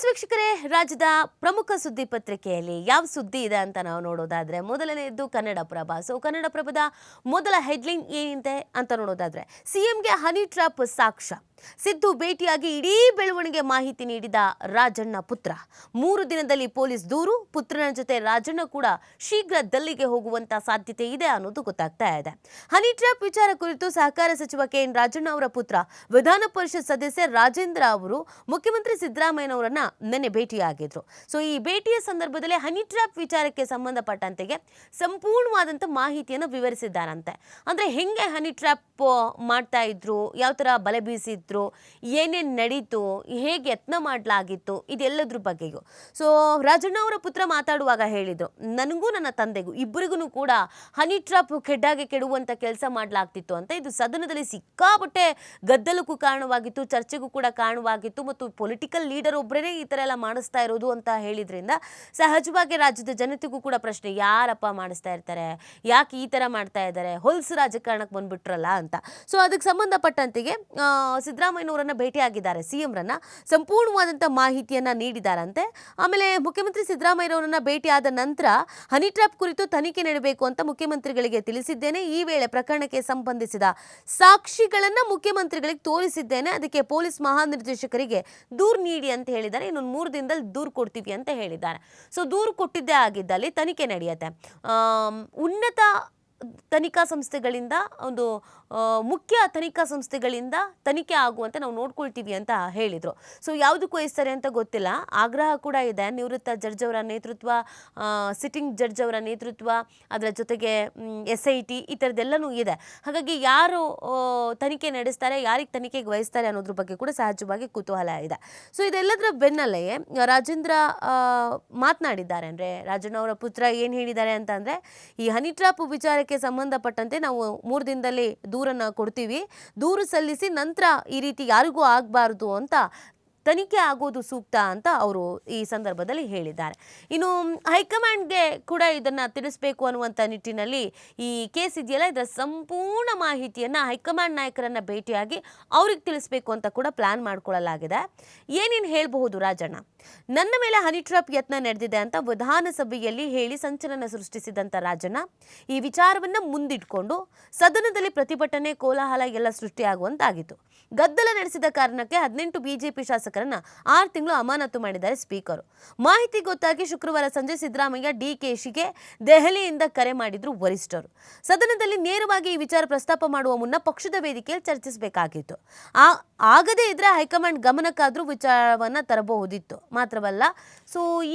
ವೀಕ್ಷಕರೇ, ರಾಜ್ಯದ ಪ್ರಮುಖ ಸುದ್ದಿ ಪತ್ರಿಕೆಯಲ್ಲಿ ಯಾವ ಸುದ್ದಿ ಇದೆ ಅಂತ ನಾವು ನೋಡೋದಾದ್ರೆ ಮೊದಲನೆಯದು ಕನ್ನಡಪ್ರಭ. ಕನ್ನಡಪ್ರಭದ ಮೊದಲ ಹೆಡ್ಲೈನ್ ಏನಿದೆ ಅಂತ ನೋಡೋದಾದ್ರೆ, ಸಿಎಂಗೆ ಹನಿ ಟ್ರ್ಯಾಪ್ ಸಾಕ್ಷ್ಯ, ಸಿದ್ದು ಭೇಟಿಯಾಗಿ ಇಡೀ ಬೆಳವಣಿಗೆ ಮಾಹಿತಿ ನೀಡಿದ ರಾಜಣ್ಣ ಪುತ್ರ. 3 ದಿನದಲ್ಲಿ ಪೊಲೀಸ್ ದೂರು, ಪುತ್ರನ ಜೊತೆ ರಾಜಣ್ಣ ಕೂಡ ಶೀಘ್ರ ದಿಲ್ಲಿಗೆ ಹೋಗುವಂತ ಸಾಧ್ಯತೆ ಇದೆ ಅನ್ನೋದು ಗೊತ್ತಾಗ್ತಾ ಇದೆ. ಹನಿ ಟ್ರ್ಯಾಪ್ ವಿಚಾರ ಕುರಿತು ಸಹಕಾರ ಸಚಿವ ಕೆಎನ್ ರಾಜಣ್ಣ ಅವರ ಪುತ್ರ ವಿಧಾನ ಪರಿಷತ್ ಸದಸ್ಯ ರಾಜೇಂದ್ರ ಅವರು ಮುಖ್ಯಮಂತ್ರಿ ಸಿದ್ದರಾಮಯ್ಯನವರನ್ನ ನಿನ್ನೆ ಭೇಟಿಯಾಗಿದ್ರು. ಈ ಭೇಟಿಯ ಸಂದರ್ಭದಲ್ಲಿ ಹನಿ ಟ್ರ್ಯಾಪ್ ವಿಚಾರಕ್ಕೆ ಸಂಬಂಧಪಟ್ಟಂತೆಗೆ ಸಂಪೂರ್ಣವಾದಂತ ಮಾಹಿತಿಯನ್ನು ವಿವರಿಸಿದ್ದಾರಂತೆ. ಅಂದ್ರೆ ಹೆಂಗೆ ಹನಿ ಟ್ರ್ಯಾಪ್ ಮಾಡ್ತಾ ಇದ್ರು, ಯಾವ ತರ ಬಲೆ ಬೀಸಿದ್ರು, ಏನೇನ್ ನಡೀತು, ಹೇಗೆ ಯತ್ನ ಮಾಡಲಾಗಿತ್ತು, ಇದೆಲ್ಲದ್ರ ಬಗ್ಗೆಯೂ ರಾಜಣ್ಣ ಅವರ ಪುತ್ರ ಮಾತಾಡುವಾಗ ಹೇಳಿದ್ರು, ನನಗೂ ನನ್ನ ತಂದೆಗೂ ಇಬ್ಬರಿಗೂ ಕೂಡ ಹನಿ ಟ್ರ್ಯಾಪ್ ಕೆಡ್ಡಾಗೆ ಕೆಡುವಂತ ಕೆಲಸ ಮಾಡಲಾಗ್ತಿತ್ತು ಅಂತ. ಇದು ಸದನದಲ್ಲಿ ಸಿಕ್ಕಾಪಟ್ಟೆ ಗದ್ದಲಕ್ಕೂ ಕಾರಣವಾಗಿತ್ತು, ಚರ್ಚೆಗೂ ಕೂಡ ಕಾರಣವಾಗಿತ್ತು, ಮತ್ತು ಪೊಲಿಟಿಕಲ್ ಲೀಡರ್ ಒಬ್ಬರೇ ಈ ತರ ಎಲ್ಲ ಮಾಡಿಸ್ತಾ ಇರೋದು ಅಂತ ಹೇಳಿದ್ರಿಂದ ಸಹಜವಾಗಿ ರಾಜ್ಯದ ಜನತೆಗೂ ಕೂಡ ಪ್ರಶ್ನೆ, ಯಾರಪ್ಪ ಮಾಡಿಸ್ತಾ ಇರ್ತಾರೆ, ಯಾಕೆ ಈ ತರ ಮಾಡ್ತಾ ಇದ್ದಾರೆ, ಹೊಲಸು ರಾಜಕಾರಣಕ್ಕೆ ಬಂದ್ಬಿಟ್ರಲ್ಲ ಅಂತ. ಅದಕ್ಕೆ ಸಂಬಂಧಪಟ್ಟಂತೆಗೆ ಸಿದ್ದರಾಮಯ್ಯನವರನ್ನ ಭೇಟಿಯಾಗಿದ್ದಾರೆ, ಸಿಎಂರನ್ನ ಸಂಪೂರ್ಣವಾದಂಥ ಮಾಹಿತಿಯನ್ನ ನೀಡಿದಾರಂತೆ. ಆಮೇಲೆ ಮುಖ್ಯಮಂತ್ರಿ ಸಿದ್ದರಾಮಯ್ಯನವರನ್ನ ಭೇಟಿಯಾದ ನಂತರ ಹನಿ ಟ್ರ್ಯಾಪ್ ಕುರಿತು ತನಿಖೆ ನಡೆಯಬೇಕು ಅಂತ ಮುಖ್ಯಮಂತ್ರಿಗಳಿಗೆ ತಿಳಿಸಿದ್ದೇನೆ. ಈ ವೇಳೆ ಪ್ರಕರಣಕ್ಕೆ ಸಂಬಂಧಿಸಿದ ಸಾಕ್ಷಿಗಳನ್ನ ಮುಖ್ಯಮಂತ್ರಿಗಳಿಗೆ ತೋರಿಸಿದ್ದೇನೆ, ಅದಕ್ಕೆ ಪೊಲೀಸ್ ಮಹಾನಿರ್ದೇಶಕರಿಗೆ ದೂರು ನೀಡಿ ಅಂತ ಹೇಳಿದ್ದಾರೆ. ಇನ್ನೊಂದು 3 ದಿನದಲ್ಲಿ ದೂರು ಕೊಡ್ತೀವಿ ಅಂತ ಹೇಳಿದ್ದಾರೆ. ದೂರು ಕೊಟ್ಟಿದ್ದೇ ಆಗಿದ್ದಲ್ಲಿ ತನಿಖೆ ನಡೆಯುತ್ತೆ. ಉನ್ನತ ತನಿಖಾ ಸಂಸ್ಥೆಗಳಿಂದ, ಒಂದು ಮುಖ್ಯ ತನಿಖಾ ಸಂಸ್ಥೆಗಳಿಂದ ತನಿಖೆ ಆಗುವಂತೆ ನಾವು ನೋಡ್ಕೊಳ್ತೀವಿ ಅಂತ ಹೇಳಿದರು. ಯಾವುದಕ್ಕೂ ವಹಿಸ್ತಾರೆ ಅಂತ ಗೊತ್ತಿಲ್ಲ. ಆಗ್ರಹ ಕೂಡ ಇದೆ, ನಿವೃತ್ತ ಜಡ್ಜ್ ಅವರ ನೇತೃತ್ವ, ಸಿಟ್ಟಿಂಗ್ ಜಡ್ಜ್ ಅವರ ನೇತೃತ್ವ, ಅದರ ಜೊತೆಗೆ SIT ಈ ಥರದ್ದೆಲ್ಲನೂ ಇದೆ. ಹಾಗಾಗಿ ಯಾರು ತನಿಖೆ ನಡೆಸ್ತಾರೆ, ಯಾರಿಗೆ ತನಿಖೆಗೆ ವಹಿಸ್ತಾರೆ ಅನ್ನೋದ್ರ ಬಗ್ಗೆ ಕೂಡ ಸಹಜವಾಗಿ ಕುತೂಹಲ ಇದೆ. ಇದೆಲ್ಲದರ ಬೆನ್ನಲ್ಲೇ ರಾಜೇಂದ್ರ ಮಾತನಾಡಿದ್ದಾರೆ. ಅಂದರೆ ರಾಜಣ್ಣ ಅವರ ಪುತ್ರ ಏನು ಹೇಳಿದ್ದಾರೆ ಅಂತಂದರೆ, ಈ ಹನಿ ಟ್ರ್ಯಾಪ್ ವಿಚಾರಕ್ಕೆ ಸಂಬಂಧಪಟ್ಟಂತೆ ನಾವು 3 ದಿನದಲ್ಲಿ ದೂರನ್ನ ಕೊಡ್ತೀವಿ, ದೂರು ಸಲ್ಲಿಸಿ ನಂತರ ಈ ರೀತಿ ಯಾರಿಗೂ ಆಗಬಾರ್ದು ಅಂತ ತನಿಖೆ ಆಗೋದು ಸೂಕ್ತ ಅಂತ ಅವರು ಈ ಸಂದರ್ಭದಲ್ಲಿ ಹೇಳಿದ್ದಾರೆ. ಇನ್ನು ಹೈಕಮಾಂಡ್ಗೆ ಕೂಡ ಇದನ್ನ ತಿಳಿಸಬೇಕು ಅನ್ನುವಂಥ ನಿಟ್ಟಿನಲ್ಲಿ ಈ ಕೇಸ್ ಇದೆಯಲ್ಲ, ಇದರ ಸಂಪೂರ್ಣ ಮಾಹಿತಿಯನ್ನು ಹೈಕಮಾಂಡ್ ನಾಯಕರನ್ನ ಭೇಟಿಯಾಗಿ ಅವ್ರಿಗೆ ತಿಳಿಸ್ಬೇಕು ಅಂತ ಕೂಡ ಪ್ಲಾನ್ ಮಾಡ್ಕೊಳ್ಳಲಾಗಿದೆ. ಏನೇನು ಹೇಳಬಹುದು ರಾಜಣ್ಣ? ನನ್ನ ಮೇಲೆ ಹನಿ ಟ್ರ್ಯಾಪ್ ಯತ್ನ ನಡೆದಿದೆ ಅಂತ ವಿಧಾನಸಭೆಯಲ್ಲಿ ಹೇಳಿ ಸಂಚಲನ ಸೃಷ್ಟಿಸಿದಂಥ ರಾಜಣ್ಣ ಈ ವಿಚಾರವನ್ನು ಮುಂದಿಟ್ಕೊಂಡು ಸದನದಲ್ಲಿ ಪ್ರತಿಭಟನೆ, ಕೋಲಾಹಲ ಎಲ್ಲ ಸೃಷ್ಟಿಯಾಗುವಂತಾಗಿತ್ತು. ಗದ್ದಲ ನಡೆಸಿದ ಕಾರಣಕ್ಕೆ 18 ಬಿಜೆಪಿ ಶಾಸಕರನ್ನ 6 ತಿಂಗಳು ಅಮಾನತು ಮಾಡಿದ್ದಾರೆ ಸ್ಪೀಕರ್. ಮಾಹಿತಿ ಗೊತ್ತಾಗಿ ಶುಕ್ರವಾರ ಸಂಜೆ ಸಿದ್ದರಾಮಯ್ಯ DKಶಿಗೆ ದೆಹಲಿಯಿಂದ ಕರೆ ಮಾಡಿದ್ರು ವರಿಷ್ಠರು. ಸದನದಲ್ಲಿ ನೇರವಾಗಿ ಈ ವಿಚಾರ ಪ್ರಸ್ತಾಪ ಮಾಡುವ ಮುನ್ನ ಪಕ್ಷದ ವೇದಿಕೆಯಲ್ಲಿ ಚರ್ಚಿಸಬೇಕಾಗಿತ್ತು. ಆಗದೇ ಇದ್ರೆ ಹೈಕಮಾಂಡ್ ಗಮನಕ್ಕಾದ್ರೂ ವಿಚಾರವನ್ನ ತರಬಹುದಿತ್ತು. ಮಾತ್ರವಲ್ಲ,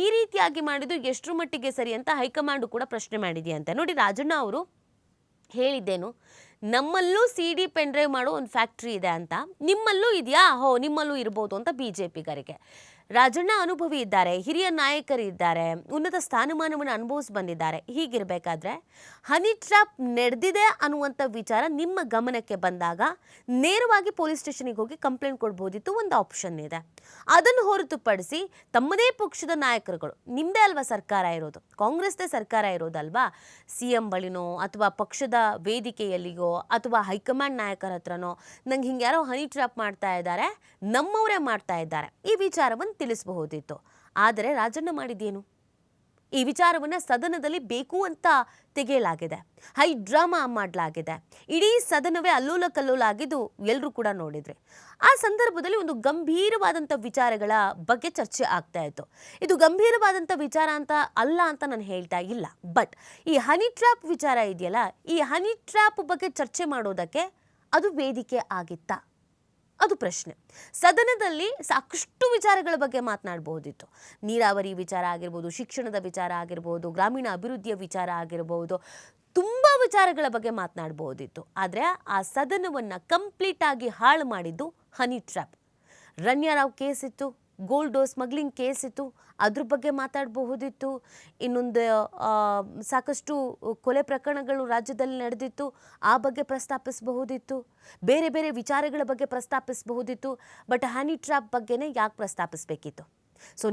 ಈ ರೀತಿಯಾಗಿ ಮಾಡಿದ್ದು ಎಷ್ಟರ ಮಟ್ಟಿಗೆ ಸರಿ ಅಂತ ಹೈಕಮಾಂಡ್ ಕೂಡ ಪ್ರಶ್ನೆ ಮಾಡಿದೆಯಂತೆ. ನೋಡಿ, ರಾಜಣ್ಣ ಅವರು ಹೇಳಿದ್ದೇನು, ನಮ್ಮಲ್ಲೂ CD ಪೆನ್ ಡ್ರೈವ್ ಮಾಡೋ ಒಂದು ಫ್ಯಾಕ್ಟ್ರಿ ಇದೆ ಅಂತ, ನಿಮ್ಮಲ್ಲೂ ಇದೆಯಾ? ನಿಮ್ಮಲ್ಲೂ ಇರ್ಬೋದು ಅಂತ ಬಿಜೆಪಿಗರಿಗೆ. ರಾಜಣ್ಣ ಅನುಭವಿ ಇದ್ದಾರೆ, ಹಿರಿಯ ನಾಯಕರು ಇದ್ದಾರೆ, ಉನ್ನತ ಸ್ಥಾನಮಾನವನ್ನು ಅನುಭವಿಸಿ ಬಂದಿದ್ದಾರೆ. ಹೀಗಿರಬೇಕಾದ್ರೆ ಹನಿ ಟ್ರ್ಯಾಪ್ ನಡೆದಿದೆ ಅನ್ನುವಂಥ ವಿಚಾರ ನಿಮ್ಮ ಗಮನಕ್ಕೆ ಬಂದಾಗ ನೇರವಾಗಿ ಪೊಲೀಸ್ ಸ್ಟೇಷನ್ಗೆ ಹೋಗಿ ಕಂಪ್ಲೇಂಟ್ ಕೊಡ್ಬೋದಿತ್ತು, ಒಂದು ಆಪ್ಷನ್ ಇದೆ. ಅದನ್ನು ಹೊರತುಪಡಿಸಿ ತಮ್ಮದೇ ಪಕ್ಷದ ನಾಯಕರುಗಳು, ನಿಮ್ಮದೇ ಅಲ್ವಾ ಸರ್ಕಾರ ಇರೋದು, ಕಾಂಗ್ರೆಸ್ದೇ ಸರ್ಕಾರ ಇರೋದಲ್ವಾ, CM ಬಳಿನೋ ಅಥವಾ ಪಕ್ಷದ ವೇದಿಕೆಯಲ್ಲಿಯೋ ಅಥವಾ ಹೈಕಮಾಂಡ್ ನಾಯಕರ ಹತ್ರನೋ ನಂಗೆ ಹಿಂಗೆ ಯಾರೋ ಹನಿ ಟ್ರ್ಯಾಪ್ ಮಾಡ್ತಾ ಇದ್ದಾರೆ, ನಮ್ಮವರೇ ಮಾಡ್ತಾ ಇದ್ದಾರೆ, ಈ ವಿಚಾರವನ್ನು ತಿಳಿಸಬಹುದಿತ್ತು. ಆದರೆ ರಾಜಣ್ಣ ಮಾಡಿದ್ದೇನು? ಈ ವಿಚಾರವನ್ನು ಸದನದಲ್ಲಿ ಬೇಕು ಅಂತ ತೆಗೆಯಲಾಗಿದೆ, ಹೈ ಡ್ರಾಮಾ ಮಾಡಲಾಗಿದೆ. ಇಡೀ ಸದನವೇ ಅಲ್ಲೋಲ ಕಲ್ಲೋಲ ಆಗಿದ್ದು ಎಲ್ಲರೂ ಕೂಡ ನೋಡಿದ್ರಿ. ಆ ಸಂದರ್ಭದಲ್ಲಿ ಒಂದು ಗಂಭೀರವಾದಂಥ ವಿಚಾರಗಳ ಬಗ್ಗೆ ಚರ್ಚೆ ಆಗ್ತಾ ಇತ್ತು. ಇದು ಗಂಭೀರವಾದಂಥ ವಿಚಾರ ಅಂತ ಅಲ್ಲ ಅಂತ ನಾನು ಹೇಳ್ತಾ ಇಲ್ಲ, ಬಟ್ ಈ ಹನಿ ಟ್ರ್ಯಾಪ್ ವಿಚಾರ ಇದೆಯಲ್ಲ, ಈ ಹನಿ ಟ್ರ್ಯಾಪ್ ಬಗ್ಗೆ ಚರ್ಚೆ ಮಾಡೋದಕ್ಕೆ ಅದು ವೇದಿಕೆ ಆಗಿತ್ತಾ? ಅದು ಪ್ರಶ್ನೆ. ಸದನದಲ್ಲಿ ಸಾಕಷ್ಟು ವಿಚಾರಗಳ ಬಗ್ಗೆ ಮಾತನಾಡಬಹುದಿತ್ತು. ನೀರಾವರಿ ವಿಚಾರ ಆಗಿರ್ಬೋದು, ಶಿಕ್ಷಣದ ವಿಚಾರ ಆಗಿರ್ಬೋದು, ಗ್ರಾಮೀಣ ಅಭಿವೃದ್ಧಿಯ ವಿಚಾರ ಆಗಿರ್ಬೋದು, ತುಂಬ ವಿಚಾರಗಳ ಬಗ್ಗೆ ಮಾತನಾಡಬಹುದಿತ್ತು. ಆದರೆ ಆ ಸದನವನ್ನು ಕಂಪ್ಲೀಟ್ ಆಗಿ ಹಾಳು ಮಾಡಿದ್ದು ಹನಿ ಟ್ರ್ಯಾಪ್. ರಣ್ಯಾರಾವ್ ಕೇಸ್ ಇತ್ತು, ಗೋಲ್ಡ್ ಸ್ಮಗ್ಲಿಂಗ್ ಕೇಸ್ ಇತ್ತು, ಅದ್ರ ಬಗ್ಗೆ ಮಾತಾಡಬಹುದಿತ್ತು. ಇನ್ನೊಂದು ಸಾಕಷ್ಟು ಕೊಲೆ ಪ್ರಕರಣಗಳು ರಾಜ್ಯದಲ್ಲಿ ನಡೆದಿತ್ತು, ಆ ಬಗ್ಗೆ ಪ್ರಸ್ತಾಪಿಸಬಹುದಿತ್ತು. ಬೇರೆ ಬೇರೆ ವಿಚಾರಗಳ ಬಗ್ಗೆ ಪ್ರಸ್ತಾಪಿಸಬಹುದಿತ್ತು. ಬಟ್ ಹನಿ ಟ್ರ್ಯಾಪ್ ಬಗ್ಗೆನೇ ಯಾಕೆ ಪ್ರಸ್ತಾಪಿಸಬೇಕಿತ್ತು?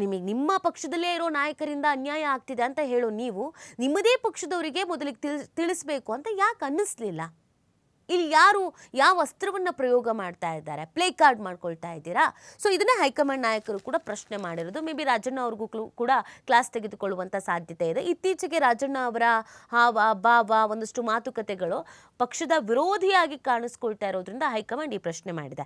ನಿಮಗೆ ನಿಮ್ಮ ಪಕ್ಷದಲ್ಲೇ ಇರೋ ನಾಯಕರಿಂದ ಅನ್ಯಾಯ ಆಗ್ತಿದೆ ಅಂತ ಹೇಳೋ ನೀವು ನಿಮ್ಮದೇ ಪಕ್ಷದವರಿಗೆ ಮೊದಲಿಗೆ ತಿಳಿಸ್ಬೇಕು ಅಂತ ಯಾಕೆ ಅನ್ನಿಸ್ಲಿಲ್ಲ? ಇಲ್ಲಿ ಯಾರು ಯಾವ ಅಸ್ತ್ರವನ್ನ ಪ್ರಯೋಗ ಮಾಡ್ತಾ ಇದ್ದಾರೆ, ಪ್ಲೇ ಕಾರ್ಡ್ ಮಾಡ್ಕೊಳ್ತಾ ಇದ್ದೀರಾ? ಸೊ ಇದನ್ನ ಹೈಕಮಾಂಡ್ ನಾಯಕರು ಕೂಡ ಪ್ರಶ್ನೆ ಮಾಡಿರೋದು. ಮೇ ಬಿ ರಾಜಣ್ಣ ಅವ್ರಿಗೂ ಕೂಡ ಕ್ಲಾಸ್ ತೆಗೆದುಕೊಳ್ಳುವಂತ ಸಾಧ್ಯತೆ ಇದೆ. ಇತ್ತೀಚೆಗೆ ರಾಜಣ್ಣ ಅವರ ಹಾವ ಭಾವ ಒಂದಷ್ಟು ಮಾತುಕತೆಗಳು ಪಕ್ಷದ ವಿರೋಧಿಯಾಗಿ ಕಾಣಿಸ್ಕೊಳ್ತಾ ಇರೋದ್ರಿಂದ ಹೈಕಮಾಂಡ್ ಈ ಪ್ರಶ್ನೆ ಮಾಡಿದೆ.